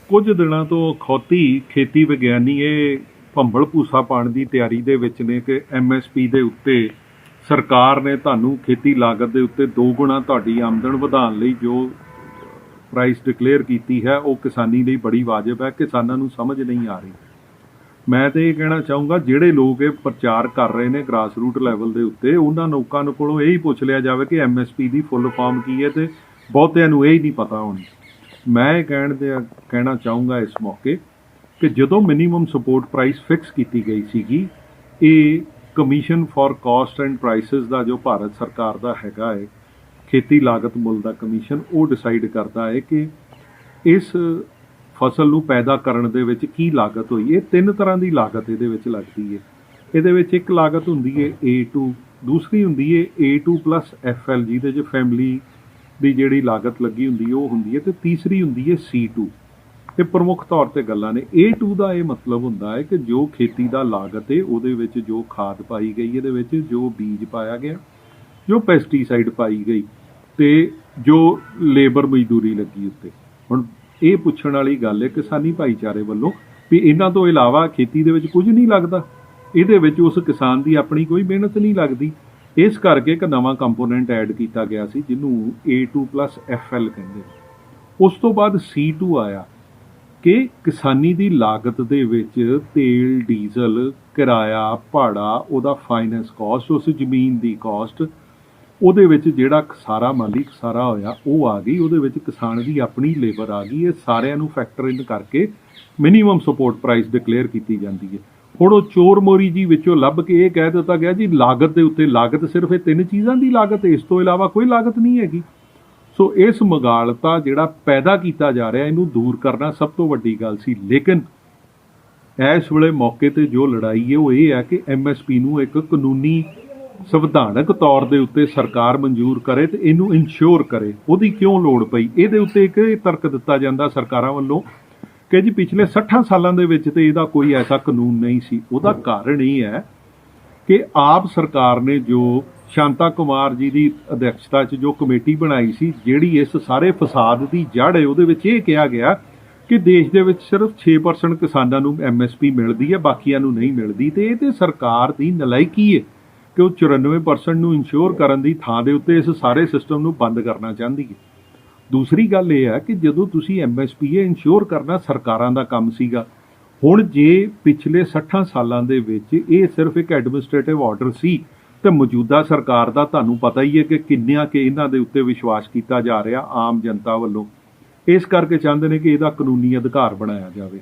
ਕੁਝ ਦਿਨਾਂ ਤੋਂ ਅਖੌਤੀ ਖੇਤੀ ਵਿਗਿਆਨੀ ਇਹ ਭੰਬਲ ਭੂਸਾ ਪਾਉਣ ਦੀ ਤਿਆਰੀ ਦੇ ਵਿੱਚ ਨੇ ਕਿ MSP ਦੇ ਉੱਤੇ ਸਰਕਾਰ ਨੇ ਤੁਹਾਨੂੰ ਖੇਤੀ ਲਾਗਤ ਦੇ ਉੱਤੇ 2 ਗੁਣਾ ਤੁਹਾਡੀ ਆਮਦਨ ਵਧਾਉਣ ਲਈ ਜੋ ਪ੍ਰਾਈਸ ਡਿਕਲੇਅਰ ਕੀਤੀ ਹੈ ਉਹ ਕਿਸਾਨੀ ਲਈ ਬੜੀ ਵਾਜਬ ਹੈ। ਕਿਸਾਨਾਂ ਨੂੰ ਸਮਝ ਨਹੀਂ ਆ ਰਹੀ। ਮੈਂ ਤਾਂ ਇਹ ਕਹਿਣਾ ਚਾਹੂੰਗਾ ਜਿਹੜੇ ਲੋਕ ਇਹ ਪ੍ਰਚਾਰ ਕਰ ਰਹੇ ਨੇ ਗ੍ਰਾਸ ਰੂਟ ਲੈਵਲ ਦੇ ਉੱਤੇ ਉਹਨਾਂ ਲੋਕਾਂ ਨੂੰ ਕੋਲੋਂ ਇਹ ਹੀ ਪੁੱਛ ਲਿਆ ਜਾਵੇ ਕਿ MSP ਦੀ ਫੁੱਲ ਫਾਰਮ ਕੀ ਹੈ, ਤੇ ਬਹੁਤਿਆਂ ਨੂੰ ਇਹ ਹੀ ਨਹੀਂ ਪਤਾ ਹੋਣੀ। ਮੈਂ ਇਹ ਕਹਿਣਾ ਚਾਹੂੰਗਾ ਇਸ ਮੌਕੇ ਕਿ ਜਦੋਂ ਮਿਨੀਮਮ ਸਪੋਰਟ ਪ੍ਰਾਈਸ ਫਿਕਸ ਕੀਤੀ ਗਈ ਸੀਗੀ, ਇਹ commission for cost and prices ਦਾ ਜੋ ਭਾਰਤ ਸਰਕਾਰ ਦਾ ਹੈਗਾ ਹੈ ਖੇਤੀ ਲਾਗਤ ਮੁੱਲ ਦਾ ਕਮਿਸ਼ਨ, ਉਹ ਡਿਸਾਈਡ ਕਰਦਾ ਹੈ ਕਿ ਇਸ ਫਸਲ ਨੂੰ ਪੈਦਾ ਕਰਨ ਦੇ ਵਿੱਚ ਕੀ ਲਾਗਤ ਹੋਈ। ਇਹ 3 ਤਰ੍ਹਾਂ ਦੀ ਲਾਗਤ ਇਹਦੇ ਵਿੱਚ ਲੱਗਦੀ ਹੈ। ਇਹਦੇ ਵਿੱਚ ਇੱਕ ਲਾਗਤ ਹੁੰਦੀ ਹੈ A2, ਦੂਸਰੀ ਹੁੰਦੀ ਹੈ A2 plus FL ਜਿਹਦੇ 'ਚ ਫੈਮਿਲੀ ਦੀ ਜਿਹੜੀ ਲਾਗਤ ਲੱਗੀ ਹੁੰਦੀ ਹੈ ਉਹ ਹੁੰਦੀ ਹੈ, ਅਤੇ ਤੀਸਰੀ ਹੁੰਦੀ ਹੈ C2। ਇਹ ਪ੍ਰਮੁੱਖ ਤੌਰ 'ਤੇ ਗੱਲਾਂ ਨੇ। A2 ਦਾ ਇਹ ਮਤਲਬ ਹੁੰਦਾ ਹੈ ਕਿ ਜੋ ਖੇਤੀ ਦਾ ਲਾਗਤ ਹੈ ਉਹਦੇ ਵਿੱਚ ਜੋ ਖਾਦ ਪਾਈ ਗਈ, ਇਹਦੇ ਵਿੱਚ ਜੋ ਬੀਜ ਪਾਇਆ ਗਿਆ, ਜੋ ਪੈਸਟੀਸਾਈਡ ਪਾਈ ਗਈ, ਅਤੇ ਜੋ ਲੇਬਰ ਮਜ਼ਦੂਰੀ ਲੱਗੀ ਉੱਤੇ। ਹੁਣ ਇਹ ਪੁੱਛਣ ਵਾਲੀ ਗੱਲ ਹੈ ਕਿਸਾਨੀ ਭਾਈਚਾਰੇ ਵੱਲੋਂ ਵੀ ਇਹਨਾਂ ਤੋਂ ਇਲਾਵਾ ਖੇਤੀ ਦੇ ਵਿੱਚ ਕੁਝ ਨਹੀਂ ਲੱਗਦਾ। ਇਹਦੇ ਵਿੱਚ ਉਸ ਕਿਸਾਨ ਦੀ ਆਪਣੀ ਕੋਈ ਮਿਹਨਤ ਨਹੀਂ ਲੱਗਦੀ। ਇਸ ਕਰਕੇ ਇੱਕ ਨਵਾਂ ਕੰਪੋਨੈਂਟ ਐਡ ਕੀਤਾ ਗਿਆ ਸੀ ਜਿਹਨੂੰ A2 plus FL ਕਹਿੰਦੇ। ਉਸ ਤੋਂ ਬਾਅਦ C2 ਆਇਆ ਕਿ ਕਿਸਾਨੀ ਦੀ ਲਾਗਤ ਦੇ ਵਿੱਚ ਤੇਲ, ਡੀਜ਼ਲ, ਕਿਰਾਇਆ, ਭਾੜਾ, ਉਹਦਾ ਫਾਈਨੈਂਸ ਕਾਸਟ, ਉਸ ਜ਼ਮੀਨ ਦੀ ਕਾਸਟ, ਉਹਦੇ ਵਿੱਚ ਜਿਹੜਾ ਖਸਾਰਾ, ਮਾਲੀ ਖਸਾਰਾ ਹੋਇਆ ਉਹ ਆ ਗਈ, ਉਹਦੇ ਵਿੱਚ ਕਿਸਾਨ ਦੀ ਆਪਣੀ ਲੇਬਰ ਆ ਗਈ। ਇਹ ਸਾਰਿਆਂ ਨੂੰ ਫੈਕਟਰ ਇਨ ਕਰਕੇ ਮਿਨੀਮਮ ਸਪੋਰਟ ਪ੍ਰਾਈਸ ਡਿਕਲੇਅਰ ਕੀਤੀ ਜਾਂਦੀ ਹੈ। ਹੁਣ ਉਹ ਚੋਰ ਮੋਰੀ ਜੀ ਵਿੱਚੋਂ ਲੱਭ ਕੇ ਇਹ ਕਹਿ ਦਿੱਤਾ ਗਿਆ ਜੀ ਲਾਗਤ ਦੇ ਉੱਤੇ ਲਾਗਤ ਸਿਰਫ ਇਹ 3 ਚੀਜ਼ਾਂ ਦੀ ਲਾਗਤ, ਇਸ ਤੋਂ ਇਲਾਵਾ ਕੋਈ ਲਾਗਤ ਨਹੀਂ ਹੈਗੀ। ਸੋ ਇਸ ਮਗਾਲਤਾ ਜਿਹੜਾ ਪੈਦਾ ਕੀਤਾ ਜਾ ਰਿਹਾ ਇਹਨੂੰ ਦੂਰ ਕਰਨਾ ਸਭ ਤੋਂ ਵੱਡੀ ਗੱਲ ਸੀ। ਲੇਕਿਨ ਇਸ ਵੇਲੇ ਮੌਕੇ 'ਤੇ ਜੋ ਲੜਾਈ ਹੈ ਉਹ ਇਹ ਹੈ ਕਿ MSP ਨੂੰ ਇੱਕ ਕਾਨੂੰਨੀ ਸੰਵਿਧਾਨਕ ਤੌਰ ਦੇ ਉੱਤੇ ਸਰਕਾਰ ਮਨਜ਼ੂਰ ਕਰੇ ਅਤੇ ਇਹਨੂੰ ਇਨਸ਼ੋਰ ਕਰੇ। ਉਹਦੀ ਕਿਉਂ ਲੋੜ ਪਈ? ਇਹਦੇ ਉੱਤੇ ਇੱਕ ਤਰਕ ਦਿੱਤਾ ਜਾਂਦਾ ਸਰਕਾਰਾਂ ਵੱਲੋਂ ਕਿ ਜੀ ਪਿਛਲੇ 60 ਸਾਲਾਂ ਦੇ ਵਿੱਚ ਤੇ ਇਹਦਾ ਕੋਈ ਐਸਾ ਕਾਨੂੰਨ ਨਹੀਂ ਸੀ। ਉਹਦਾ ਕਾਰਨ ਇਹ ਹੈ ਕਿ ਆਪ ਸਰਕਾਰ ਨੇ ਜੋ ਸ਼ਾਂਤਾ ਕੁਮਾਰ ਜੀ ਦੀ ਅਧਿਕਸ਼ਤਾ 'ਚ ਜੋ ਕਮੇਟੀ ਬਣਾਈ ਸੀ, ਜਿਹੜੀ ਇਸ ਸਾਰੇ ਫਸਾਦ ਦੀ ਜੜ੍ਹ ਹੈ, ਉਹਦੇ ਵਿੱਚ ਇਹ ਕਿਹਾ ਗਿਆ ਕਿ ਦੇਸ਼ ਦੇ ਵਿੱਚ ਸਿਰਫ 6% ਕਿਸਾਨਾਂ ਨੂੰ MSP ਮਿਲਦੀ ਹੈ, ਬਾਕੀਆਂ ਨੂੰ ਨਹੀਂ ਮਿਲਦੀ। ਅਤੇ ਇਹ ਤਾਂ ਸਰਕਾਰ ਦੀ ਨਲਾਇਕੀ ਹੈ ਕਿ ਉਹ 94% ਨੂੰ ਇੰਸ਼ੋਰ ਕਰਨ ਦੀ ਥਾਂ ਦੇ ਉੱਤੇ ਇਸ ਸਾਰੇ ਸਿਸਟਮ ਨੂੰ ਬੰਦ ਕਰਨਾ ਚਾਹੁੰਦੀ ਹੈ। ਦੂਸਰੀ ਗੱਲ ਇਹ ਹੈ ਕਿ ਜਦੋਂ ਤੁਸੀਂ MSP ਇੰਸ਼ੋਰ ਕਰਨਾ ਸਰਕਾਰਾਂ ਦਾ ਕੰਮ ਸੀਗਾ। ਹੁਣ ਜੇ ਪਿਛਲੇ 60 ਸਾਲਾਂ ਦੇ ਵਿੱਚ ਇਹ ਸਿਰਫ ਇੱਕ ਐਡਮਿਨਿਸਟ੍ਰੇਟਿਵ ਆਰਡਰ ਸੀ, ਤੇ ਮੌਜੂਦਾ ਸਰਕਾਰ ਦਾ ਤੁਹਾਨੂੰ ਪਤਾ ਹੀ ਹੈ ਕਿ ਕਿੰਨਿਆਂ ਕਿ ਇਹਨਾਂ ਦੇ ਉੱਤੇ ਵਿਸ਼ਵਾਸ ਕੀਤਾ ਜਾ ਰਿਹਾ ਆਮ ਜਨਤਾ ਵੱਲੋਂ। ਇਸ ਕਰਕੇ ਚਾਹੁੰਦੇ ਨੇ ਕਿ ਇਹਦਾ ਕਾਨੂੰਨੀ ਅਧਿਕਾਰ ਬਣਾਇਆ ਜਾਵੇ।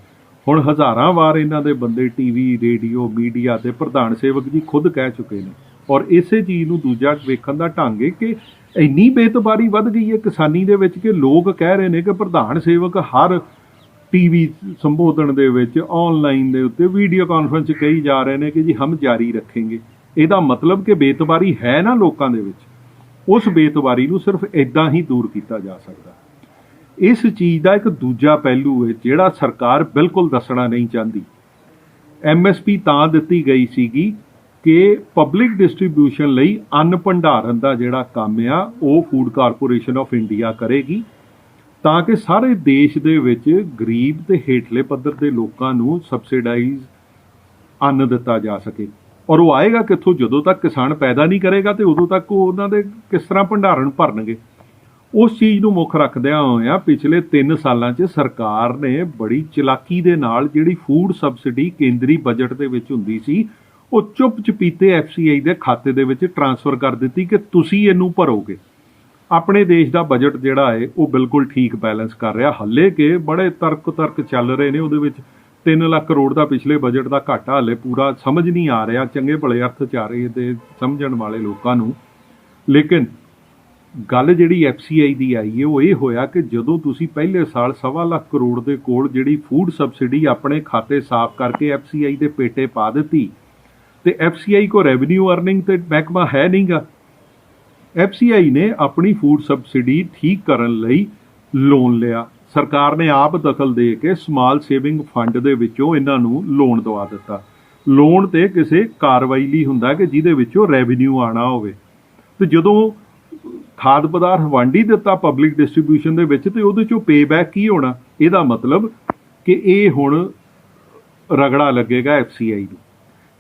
ਹੁਣ ਹਜ਼ਾਰਾਂ ਵਾਰ ਇਹਨਾਂ ਦੇ ਬੰਦੇ TV, ਰੇਡੀਓ, ਮੀਡੀਆ ਤੇ ਪ੍ਰਧਾਨ ਸੇਵਕ ਜੀ ਖੁਦ ਕਹਿ ਚੁੱਕੇ ਨੇ। ਔਰ ਇਸੇ ਚੀਜ਼ ਨੂੰ ਦੂਜਾ ਵੇਖਣ ਦਾ ਢੰਗ ਹੈ ਕਿ ਇੰਨੀ ਬੇਤਬਾਰੀ ਵੱਧ ਗਈ ਹੈ ਕਿਸਾਨੀ ਦੇ ਵਿੱਚ ਕਿ ਲੋਕ ਕਹਿ ਰਹੇ ਨੇ ਕਿ ਪ੍ਰਧਾਨ ਸੇਵਕ ਹਰ TV ਸੰਬੋਧਨ ਦੇ ਵਿੱਚ, ਆਨਲਾਈਨ ਦੇ ਉੱਤੇ, ਵੀਡੀਓ ਕਾਨਫਰੰਸ ਕਹੀ ਜਾ ਰਹੇ ਨੇ ਕਿ ਜੀ ਹਮ ਜਾਰੀ ਰੱਖेंगे। ਇਹਦਾ ਮਤਲਬ ਕਿ ਬੇਤਬਾਰੀ ਹੈ ਨਾ ਲੋਕਾਂ ਦੇ ਵਿੱਚ। ਉਸ ਬੇਤਬਾਰੀ ਨੂੰ ਸਿਰਫ ਇੱਦਾਂ ਹੀ ਦੂਰ ਕੀਤਾ ਜਾ ਸਕਦਾ। ਇਸ ਚੀਜ਼ ਦਾ ਇੱਕ ਦੂਜਾ ਪਹਿਲੂ ਹੈ ਜਿਹੜਾ ਸਰਕਾਰ ਬਿਲਕੁਲ ਦੱਸਣਾ ਨਹੀਂ ਚਾਹੁੰਦੀ। MSP ਤਾਂ ਦਿੱਤੀ ਗਈ ਸੀਗੀ ਕਿ ਪਬਲਿਕ ਡਿਸਟ੍ਰੀਬਿਊਸ਼ਨ ਲਈ ਅੰਨ ਭੰਡਾਰਨ ਦਾ ਜਿਹੜਾ ਕੰਮ ਆ ਉਹ ਫੂਡ ਕਾਰਪੋਰੇਸ਼ਨ ਆਫ ਇੰਡੀਆ ਕਰੇਗੀ, ਤਾਂ ਕਿ ਸਾਰੇ ਦੇਸ਼ ਦੇ ਵਿੱਚ ਗਰੀਬ ਤੇ ਹੇਠਲੇ ਪੱਧਰ ਦੇ ਲੋਕਾਂ ਨੂੰ ਸਬਸਿਡਾਈਜ਼ ਅੰਨ ਦਿੱਤਾ ਜਾ ਸਕੇ। ਔਰ ਉਹ ਆਏਗਾ ਕਿੱਥੋਂ? ਜਦੋਂ ਤੱਕ ਕਿਸਾਨ ਪੈਦਾ ਨਹੀਂ ਕਰੇਗਾ ਤੇ ਉਦੋਂ ਤੱਕ ਉਹ ਉਹਨਾਂ ਦੇ ਕਿਸ ਤਰ੍ਹਾਂ ਭੰਡਾਰਨ ਭਰਨਗੇ? ਉਸ ਚੀਜ਼ ਨੂੰ ਮੁੱਖ ਰੱਖਦਿਆਂ ਹੋਇਆਂ ਪਿਛਲੇ 3 ਸਾਲਾਂ 'ਚ ਸਰਕਾਰ ਨੇ ਬੜੀ ਚਲਾਕੀ ਦੇ ਨਾਲ ਜਿਹੜੀ ਫੂਡ ਸਬਸਿਡੀ ਕੇਂਦਰੀ ਬਜਟ ਦੇ ਵਿੱਚ ਹੁੰਦੀ ਸੀ ਉਹ ਚੁੱਪ ਚਪੀਤੇ FCI ਦੇ ਖਾਤੇ ਦੇ ਵਿੱਚ ਟਰਾਂਸਫਰ ਕਰ ਦਿੱਤੀ ਕਿ ਤੁਸੀਂ ਇਹਨੂੰ ਭਰੋਗੇ। ਆਪਣੇ ਦੇਸ਼ ਦਾ ਬਜਟ ਜਿਹੜਾ ਹੈ ਉਹ ਬਿਲਕੁਲ ਠੀਕ ਬੈਲੈਂਸ ਕਰ ਰਿਹਾ। ਹਾਲੇ ਕਿ ਬੜੇ ਤਰਕ ਚੱਲ ਰਹੇ ਨੇ, ਉਹਦੇ ਵਿੱਚ 3 ਲੱਖ ਕਰੋੜ ਦਾ ਪਿਛਲੇ ਬਜਟ ਦਾ ਘਾਟਾ ਹਾਲੇ ਪੂਰਾ ਸਮਝ ਨਹੀਂ ਆ ਰਿਹਾ ਚੰਗੇ ਭਲੇ ਅਰਥ 'ਚ ਆ ਰਹੇ ਤੇ ਸਮਝਣ ਵਾਲੇ ਲੋਕਾਂ ਨੂੰ। ਲੇਕਿਨ ਗੱਲ ਜਿਹੜੀ FCI ਦੀ ਆਈ ਹੈ ਉਹ ਇਹ ਹੋਇਆ ਕਿ ਜਦੋਂ ਤੁਸੀਂ ਪਹਿਲੇ ਸਾਲ 1.25 ਲੱਖ ਕਰੋੜ ਦੇ ਕੋਲ ਜਿਹੜੀ ਫੂਡ ਸਬਸਿਡੀ ਆਪਣੇ ਖਾਤੇ ਸਾਫ਼ ਕਰਕੇ FCI ਦੇ ਪੇਟੇ ਪਾ ਦਿੱਤੀ, ਤੇ FCI ਕੋ ਰੈਵਨਿਊ ਅਰਨਿੰਗ ਤੇ ਮਹਿਕਮਾ ਹੈ ਨਹੀਂਗਾ। FCI ਨੇ ਆਪਣੀ ਫੂਡ ਸਬਸਿਡੀ ਠੀਕ ਕਰਨ ਲਈ ਲੋਨ ਲਿਆ। ਸਰਕਾਰ ਨੇ ਆਪ ਦਖਲ ਦੇ ਕੇ ਸਮਾਲ ਸੇਵਿੰਗ ਫੰਡ ਦੇ ਵਿੱਚੋਂ ਇਹਨਾਂ ਨੂੰ ਲੋਨ ਦਵਾ ਦਿੱਤਾ। ਲੋਨ ਤੇ ਕਿਸੇ ਕਾਰਵਾਈ ਲਈ ਹੁੰਦਾ ਕਿ ਜਿਹਦੇ ਵਿੱਚੋਂ ਰੈਵਨਿਊ ਆਉਣਾ ਹੋਵੇ। ਤੇ ਜਦੋਂ ਖਾਦ ਪਦਾਰਥ ਵੰਡ ਹੀ ਦਿੱਤਾ ਪਬਲਿਕ ਡਿਸਟ੍ਰੀਬਿਊਸ਼ਨ ਦੇ ਵਿੱਚ, ਤੇ ਉਹਦੇ ਚੋਂ ਪੇਬੈਕ ਕੀ ਹੋਣਾ? ਇਹਦਾ ਮਤਲਬ ਕਿ ਇਹ ਹੁਣ ਰਗੜਾ ਲੱਗੇਗਾ FCI ਨੂੰ।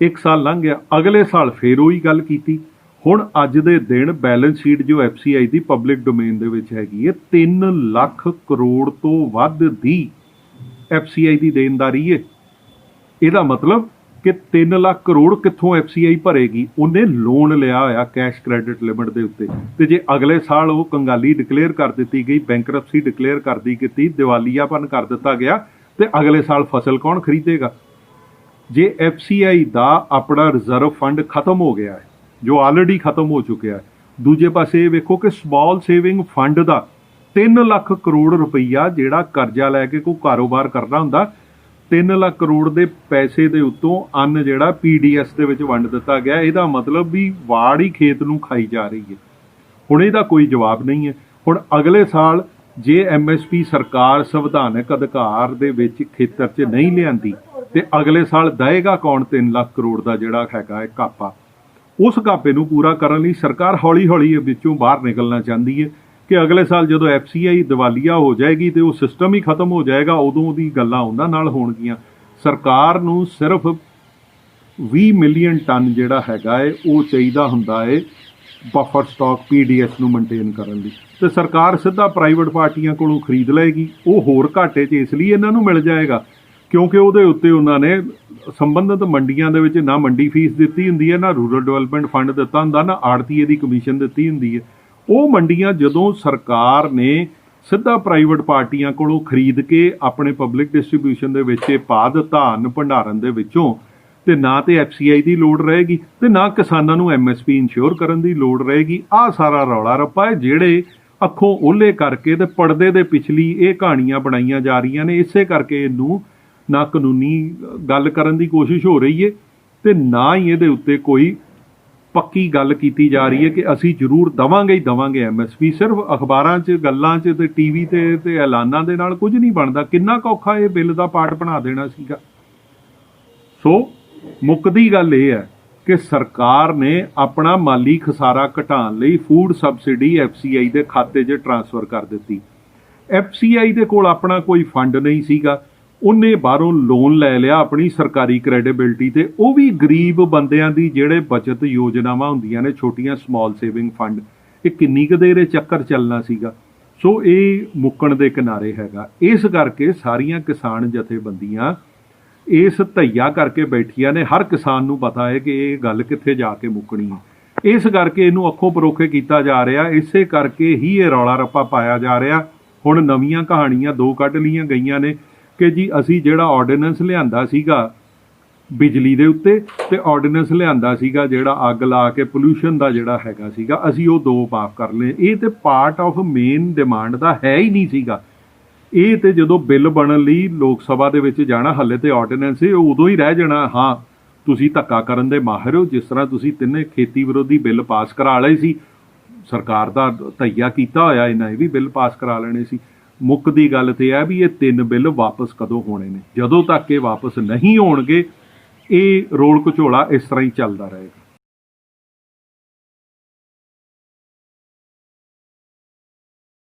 1 ਸਾਲ ਲੰਘ ਗਿਆ, ਅਗਲੇ ਸਾਲ ਫੇਰ ਉਹੀ ਗੱਲ ਕੀਤੀ। ਹੁਣ ਅੱਜ ਦੇ ਦਿਨ ਬੈਲੈਂਸ ਸ਼ੀਟ ਜੋ FCI ਦੀ ਪਬਲਿਕ ਡੋਮੇਨ ਦੇ ਵਿੱਚ ਹੈਗੀ ਹੈ, 3 ਲੱਖ ਕਰੋੜ ਤੋਂ ਵੱਧ ਦੀ FCI ਦੀ ਦੇਣਦਾਰੀ ਹੈ। ਇਹਦਾ ਮਤਲਬ ਕਿ 3 ਲੱਖ ਕਰੋੜ ਕਿੱਥੋਂ FCI ਭਰੇਗੀ? ਉਹਨੇ ਲੋਨ ਲਿਆ ਹੋਇਆ ਕੈਸ਼ ਕ੍ਰੈਡਿਟ ਲਿਮਿਟ ਦੇ ਉੱਤੇ, ਤੇ ਜੇ ਅਗਲੇ ਸਾਲ ਉਹ ਕੰਗਾਲੀ ਡਿਕਲੇਅਰ ਕਰ ਦਿੱਤੀ ਗਈ, ਬੈਂਕਰਪਸੀ ਡਿਕਲੇਅਰ ਕਰਦੀ ਕੀਤੀ, ਦਿਵਾਲੀਆਪਨ ਕਰ ਦਿੱਤਾ ਗਿਆ, ਤੇ ਅਗਲੇ ਸਾਲ ਫਸਲ ਕੌਣ ਖਰੀਦੇਗਾ? ਜੇ FCI ਦਾ ਆਪਣਾ ਰਿਜ਼ਰਵ ਫੰਡ ਖਤਮ ਹੋ ਗਿਆ ਹੈ, ਜੋ ਆਲਰੇਡੀ ਖਤਮ ਹੋ ਚੁੱਕਿਆ ਹੈ, ਦੂਜੇ ਪਾਸੇ ਇਹ ਵੇਖੋ ਕਿ ਸਮਾਲ ਸੇਵਿੰਗ ਫੰਡ ਦਾ 3 ਲੱਖ ਕਰੋੜ ਰੁਪਈਆ ਜਿਹੜਾ ਕਰਜ਼ਾ ਲੈ ਕੇ ਕੋਈ ਕਾਰੋਬਾਰ ਕਰਨਾ ਹੁੰਦਾ, 3 ਲੱਖ ਕਰੋੜ ਦੇ ਪੈਸੇ ਦੇ ਉੱਤੋਂ ਅੰਨ ਜਿਹੜਾ PDS ਦੇ ਵਿੱਚ ਵੰਡ ਦਿੱਤਾ ਗਿਆ। ਇਹਦਾ ਮਤਲਬ ਵੀ ਵਾੜ ਹੀ ਖੇਤ ਨੂੰ ਖਾਈ ਜਾ ਰਹੀ ਹੈ। ਹੁਣ ਇਹਦਾ ਕੋਈ ਜਵਾਬ ਨਹੀਂ ਹੈ। ਹੁਣ ਅਗਲੇ ਸਾਲ ਜੇ MSP ਸਰਕਾਰ ਸੰਵਿਧਾਨਕ ਅਧਿਕਾਰ ਦੇ ਵਿੱਚ ਖੇਤਰ 'ਚ ਨਹੀਂ ਲਿਆਂਦੀ, ਤੇ ਅਗਲੇ ਸਾਲ ਦਏਗਾ ਕੌਣ 3 ਲੱਖ ਕਰੋੜ ਦਾ ਜਿਹੜਾ ਹੈਗਾ ਹੈ ਕਾਪਾ? ਉਸ ਕਾਪੇ ਨੂੰ ਪੂਰਾ ਕਰਨ ਲਈ ਸਰਕਾਰ ਹੌਲੀ ਹੌਲੀ ਵਿੱਚੋਂ ਬਾਹਰ ਨਿਕਲਣਾ ਚਾਹੁੰਦੀ ਹੈ ਕਿ ਅਗਲੇ ਸਾਲ ਜਦੋਂ FCI ਦਿਵਾਲੀਆ ਹੋ ਜਾਏਗੀ ਤੇ ਉਹ ਸਿਸਟਮ ਹੀ ਖਤਮ ਹੋ ਜਾਏਗਾ, ਉਦੋਂ ਦੀ ਗੱਲਾਂ ਉਹਨਾਂ ਨਾਲ ਹੋਣਗੀਆਂ। ਸਰਕਾਰ ਨੂੰ ਸਿਰਫ 20 ਮਿਲੀਅਨ ਟਨ ਜਿਹੜਾ ਹੈਗਾ ਹੈ ਉਹ ਚਾਹੀਦਾ ਹੁੰਦਾ ਹੈ ਬਫਰ ਸਟਾਕ PDS ਨੂੰ ਮੇਨਟੇਨ ਕਰਨ ਲਈ, ਤੇ ਸਰਕਾਰ ਸਿੱਧਾ ਪ੍ਰਾਈਵੇਟ ਪਾਰਟੀਆਂ ਕੋਲੋਂ ਖਰੀਦ ਲਏਗੀ। ਉਹ ਹੋਰ ਘਾਟੇ 'ਚ ਇਸ ਲਈ ਇਹਨਾਂ ਨੂੰ ਮਿਲ ਜਾਏਗਾ ਕਿਉਂਕਿ ਉਹਦੇ ਉੱਤੇ ਉਹਨਾਂ ਨੇ ਸੰਬੰਧਿਤ ਮੰਡੀਆਂ ਦੇ ਵਿੱਚ ਨਾ ਮੰਡੀ ਫੀਸ ਦਿੱਤੀ ਹੁੰਦੀ ਹੈ, ਨਾ ਰੂਰਲ ਡਿਵੈਲਪਮੈਂਟ ਫੰਡ ਦਿੱਤਾ ਹੁੰਦਾ, ਨਾ ਆੜਤੀਏ ਦੀ ਕਮਿਸ਼ਨ ਦਿੱਤੀ ਹੁੰਦੀ ਹੈ। ਉਹ ਮੰਡੀਆਂ ਜਦੋਂ ਸਰਕਾਰ ਨੇ ਸਿੱਧਾ ਪ੍ਰਾਈਵੇਟ ਪਾਰਟੀਆਂ ਕੋਲੋਂ ਖਰੀਦ ਕੇ ਆਪਣੇ ਪਬਲਿਕ ਡਿਸਟ੍ਰੀਬਿਊਸ਼ਨ ਦੇ ਵਿੱਚ ਪਾ ਦਿੱਤਾ ਅੰਨ ਭੰਡਾਰਨ ਦੇ ਵਿੱਚੋਂ, ਤੇ ਨਾ ਤੇ FCI ਦੀ ਲੋੜ ਰਹੇਗੀ ਤੇ ਨਾ ਕਿਸਾਨਾਂ ਨੂੰ MSP ਇੰਸ਼ੋਰ ਕਰਨ ਦੀ ਲੋੜ ਰਹੇਗੀ। ਆਹ ਸਾਰਾ ਰੌਲਾ ਰੱਪਾ ਹੈ ਜਿਹੜੇ ਅੱਖੋਂ ਓਹਲੇ ਕਰਕੇ ਤੇ ਪਰਦੇ ਦੇ ਪਿਛਲੀ ਇਹ ਕਹਾਣੀਆਂ ਬਣਾਈਆਂ ਜਾ ਰਹੀਆਂ ਨੇ। ਇਸੇ ਕਰਕੇ ਇਹਨੂੰ ਨਾ ਕਾਨੂੰਨੀ ਗੱਲ ਕਰਨ ਦੀ ਕੋਸ਼ਿਸ਼ ਹੋ ਰਹੀ ਹੈ ਤੇ ਨਾ ਹੀ ਇਹਦੇ ਉੱਤੇ ਕੋਈ ਪੱਕੀ ਗੱਲ ਕੀਤੀ ਜਾ ਰਹੀ ਹੈ ਕਿ ਅਸੀਂ ਜ਼ਰੂਰ ਦੇਵਾਂਗੇ ਹੀ ਦੇਵਾਂਗੇ MSP। ਸਿਰਫ ਅਖਬਾਰਾਂ 'ਚ ਗੱਲਾਂ 'ਚ ਤੇ TV ਤੇ ਐਲਾਨਾਂ ਦੇ ਨਾਲ ਕੁਝ ਨਹੀਂ ਬਣਦਾ। ਕਿੰਨਾ ਕੁ ਔਖਾ ਇਹ ਬਿੱਲ ਦਾ ਪਾਰਟ ਬਣਾ ਦੇਣਾ ਸੀਗਾ। ਸੋ ਮੁੱਕਦੀ ਗੱਲ ਇਹ ਹੈ ਕਿ ਸਰਕਾਰ ਨੇ ਆਪਣਾ ਮਾਲੀ ਖਸਾਰਾ ਘਟਾਉਣ ਲਈ ਫੂਡ ਸਬਸਿਡੀ FCI ਦੇ ਖਾਤੇ 'ਚ ਟਰਾਂਸਫਰ ਕਰ ਦਿੱਤੀ। FCI ਦੇ ਕੋਲ ਆਪਣਾ ਕੋਈ ਫੰਡ ਨਹੀਂ ਸੀਗਾ, ਉਹਨੇ ਬਾਹਰੋਂ ਲੋਨ ਲੈ ਲਿਆ ਆਪਣੀ ਸਰਕਾਰੀ ਕ੍ਰੈਡੀਬਿਲਿਟੀ ਤੇ, ਉਹ ਵੀ ਗਰੀਬ ਬੰਦਿਆਂ ਦੀ ਜਿਹੜੇ ਬਚਤ ਯੋਜਨਾਵਾਂ ਹੁੰਦੀਆਂ ਨੇ, ਛੋਟੀਆਂ ਸਮਾਲ ਸੇਵਿੰਗ ਫੰਡ, ਇਹ ਕਿੰਨੀ ਕੁ ਦੇਰ ਚੱਕਰ ਚੱਲਣਾ ਸੀਗਾ। ਸੋ ਇਹ ਮੁੱਕਣ ਦੇ ਕਿਨਾਰੇ ਹੈਗਾ। ਇਸ ਕਰਕੇ ਸਾਰੀਆਂ ਕਿਸਾਨ ਜਥੇਬੰਦੀਆਂ ਇਸ ਧਈਆ ਕਰਕੇ ਬੈਠੀਆਂ ਨੇ। ਹਰ ਕਿਸਾਨ ਨੂੰ ਪਤਾ ਹੈ ਕਿ ਇਹ ਗੱਲ ਕਿੱਥੇ ਜਾ ਕੇ ਮੁੱਕਣੀ ਹੈ। ਇਸ ਕਰਕੇ ਇਹਨੂੰ ਅੱਖੋਂ ਪਰੋਖੇ ਕੀਤਾ ਜਾ ਰਿਹਾ। ਇਸੇ ਕਰਕੇ ਹੀ ਇਹ ਰੌਲਾ ਰੱਪਾ ਪਾਇਆ ਜਾ ਰਿਹਾ। ਹੁਣ ਨਵੀਆਂ ਕਹਾਣੀਆਂ 2 ਕੱਢ ਲਈਆਂ ਗਈਆਂ ਨੇ ਕਿ ਜੀ ਅਸੀਂ ਜਿਹੜਾ ਆਰਡੀਨੈਂਸ ਲਿਆਂਦਾ ਸੀਗਾ ਬਿਜਲੀ ਦੇ ਉੱਤੇ, ਤੇ ਆਰਡੀਨੈਂਸ ਲਿਆਂਦਾ ਸੀਗਾ ਜਿਹੜਾ ਅੱਗ ਲਾ ਕੇ ਪੋਲਿਊਸ਼ਨ ਦਾ ਜਿਹੜਾ ਹੈਗਾ ਸੀਗਾ, ਅਸੀਂ ਉਹ 2 ਮਾਫ ਕਰ ਲਏ। ਇਹ ਤੇ ਪਾਰਟ ਆਫ ਮੇਨ ਡਿਮਾਂਡ ਦਾ ਹੈ ਹੀ ਨਹੀਂ ਸੀਗਾ। ਇਹ ਤੇ ਜਦੋਂ ਬਿੱਲ ਬਣਨ ਲਈ ਲੋਕ ਸਭਾ ਦੇ ਵਿੱਚ ਜਾਣਾ, ਹੱਲੇ ਤੇ ਆਰਡੀਨੈਂਸ ਇਹ ਉਦੋਂ ਹੀ ਰਹਿ ਜਾਣਾ। ਹਾਂ, ਤੁਸੀਂ ਧੱਕਾ ਕਰਨ ਦੇ ਮਾਹਿਰ ਹੋ। ਜਿਸ ਤਰ੍ਹਾਂ ਤੁਸੀਂ 3 ਖੇਤੀ ਵਿਰੋਧੀ ਬਿੱਲ ਪਾਸ ਕਰਾ ਲਏ ਸੀ, ਸਰਕਾਰ ਦਾ ਧਈਆ ਕੀਤਾ ਹੋਇਆ, ਇਹਨਾਂ ਇਹ ਵੀ ਬਿੱਲ ਪਾਸ ਕਰਾ ਲੈਣੇ ਸੀ। ਮੁੱਕਦੀ ਗੱਲ ਤੇ ਹੈ ਵੀ ਇਹ 3 ਬਿੱਲ ਵਾਪਸ ਕਦੋਂ ਹੋਣੇ ਨੇ। ਜਦੋਂ ਤੱਕ ਇਹ ਵਾਪਸ ਨਹੀਂ ਹੋਣਗੇ, ਇਹ ਰੋਲ ਘਚੋਲਾ ਇਸ ਤਰ੍ਹਾਂ ਹੀ ਚੱਲਦਾ ਰਹੇਗਾ।